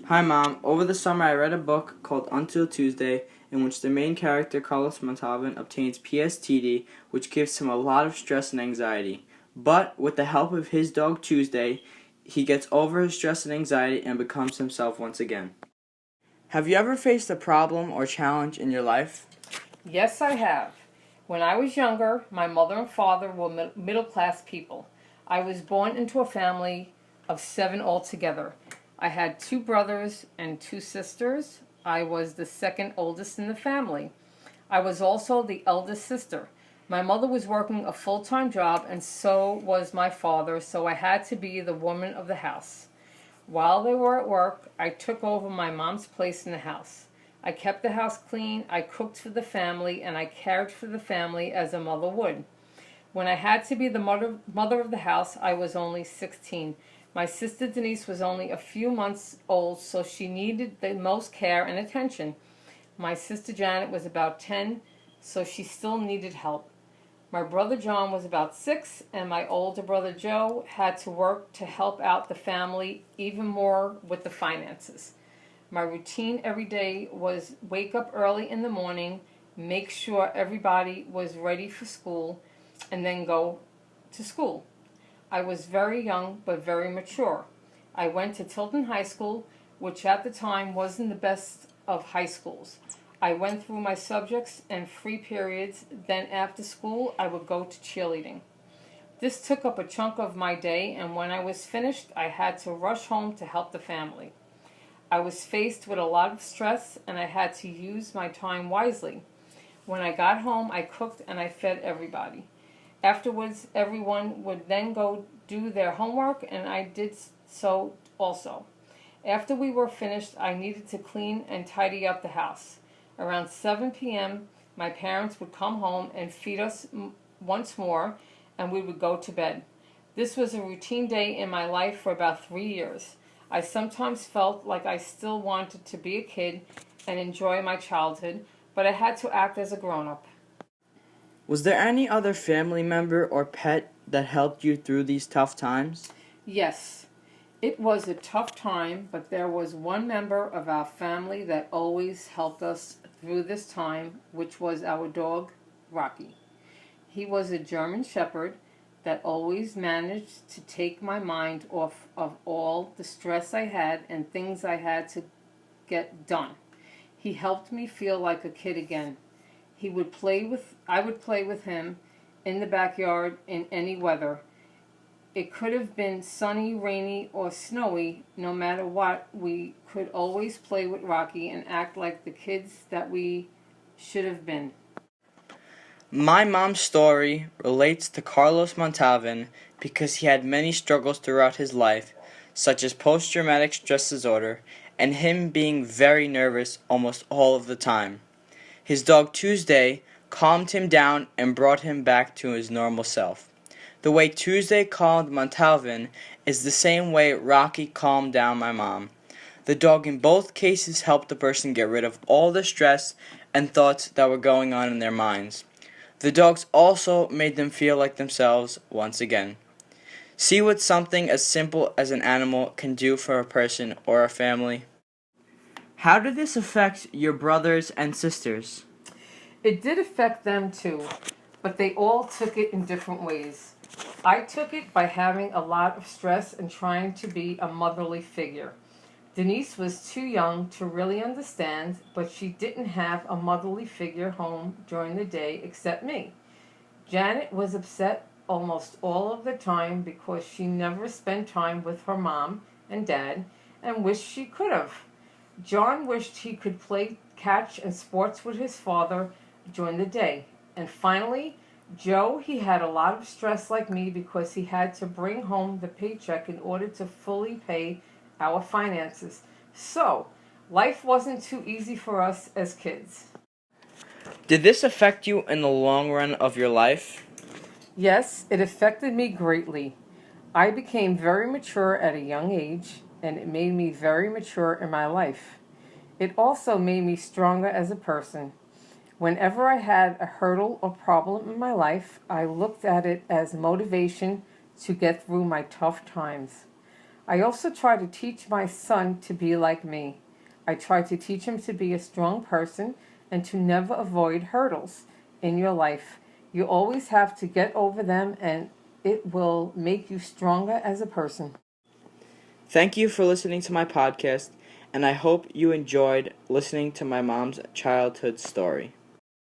Hi, Mom. Over the summer, I read a book called Until Tuesday, in which the main character, Carlos Montalvan, obtains PSTD, which gives him a lot of stress and anxiety. But, with the help of his dog Tuesday, he gets over his stress and anxiety and becomes himself once again. Have you ever faced a problem or challenge in your life? Yes, I have. When I was younger, my mother and father were middle class people. I was born into a family of 7 altogether. I had 2 brothers and 2 sisters. I was the second oldest in the family. I was also the eldest sister. My mother was working a full-time job, and so was my father, so I had to be the woman of the house. While they were at work, I took over my mom's place in the house. I kept the house clean, I cooked for the family, and I cared for the family as a mother would. When I had to be the mother of the house, I was only 16. My sister Denise was only a few months old, so she needed the most care and attention. My sister Janet was about 10, so she still needed help. My brother John was about 6, and my older brother Joe had to work to help out the family even more with the finances. My routine every day was wake up early in the morning, make sure everybody was ready for school, and then go to school. I was very young but very mature. I went to Tilton High School, which at the time wasn't the best of high schools. I went through my subjects and free periods, then after school I would go to cheerleading. This took up a chunk of my day, and when I was finished I had to rush home to help the family. I was faced with a lot of stress and I had to use my time wisely. When I got home, I cooked and I fed everybody. Afterwards, everyone would then go do their homework, and I did so also. After we were finished, I needed to clean and tidy up the house. Around 7 p.m., my parents would come home and feed us once more, and we would go to bed. This was a routine day in my life for about 3 years. I sometimes felt like I still wanted to be a kid and enjoy my childhood, but I had to act as a grown-up. Was there any other family member or pet that helped you through these tough times? Yes, it was a tough time, but there was one member of our family that always helped us through this time, which was our dog, Rocky. He was a German Shepherd that always managed to take my mind off of all the stress I had and things I had to get done. He helped me feel like a kid again. I would play with him in the backyard in any weather. It could have been sunny, rainy, or snowy. No matter what, we could always play with Rocky and act like the kids that we should have been. My mom's story relates to Carlos Montalvan because he had many struggles throughout his life, such as post-traumatic stress disorder and him being very nervous almost all of the time. His dog Tuesday calmed him down and brought him back to his normal self. The way Tuesday calmed Montalvan is the same way Rocky calmed down my mom. The dog in both cases helped the person get rid of all the stress and thoughts that were going on in their minds. The dogs also made them feel like themselves once again. See what something as simple as an animal can do for a person or a family. How did this affect your brothers and sisters? It did affect them too, but they all took it in different ways. I took it by having a lot of stress and trying to be a motherly figure. Denise was too young to really understand, but she didn't have a motherly figure home during the day except me. Janet was upset almost all of the time because she never spent time with her mom and dad and wished she could have. John wished he could play catch and sports with his father during the day. And finally, Joe, he had a lot of stress like me because he had to bring home the paycheck in order to fully pay our finances. So, life wasn't too easy for us as kids. Did this affect you in the long run of your life? Yes, it affected me greatly. I became very mature at a young age, and it made me very mature in my life. It also made me stronger as a person. Whenever I had a hurdle or problem in my life, I looked at it as motivation to get through my tough times. I also try to teach my son to be like me. I try to teach him to be a strong person and to never avoid hurdles in your life. You always have to get over them, and it will make you stronger as a person. Thank you for listening to my podcast, and I hope you enjoyed listening to my mom's childhood story.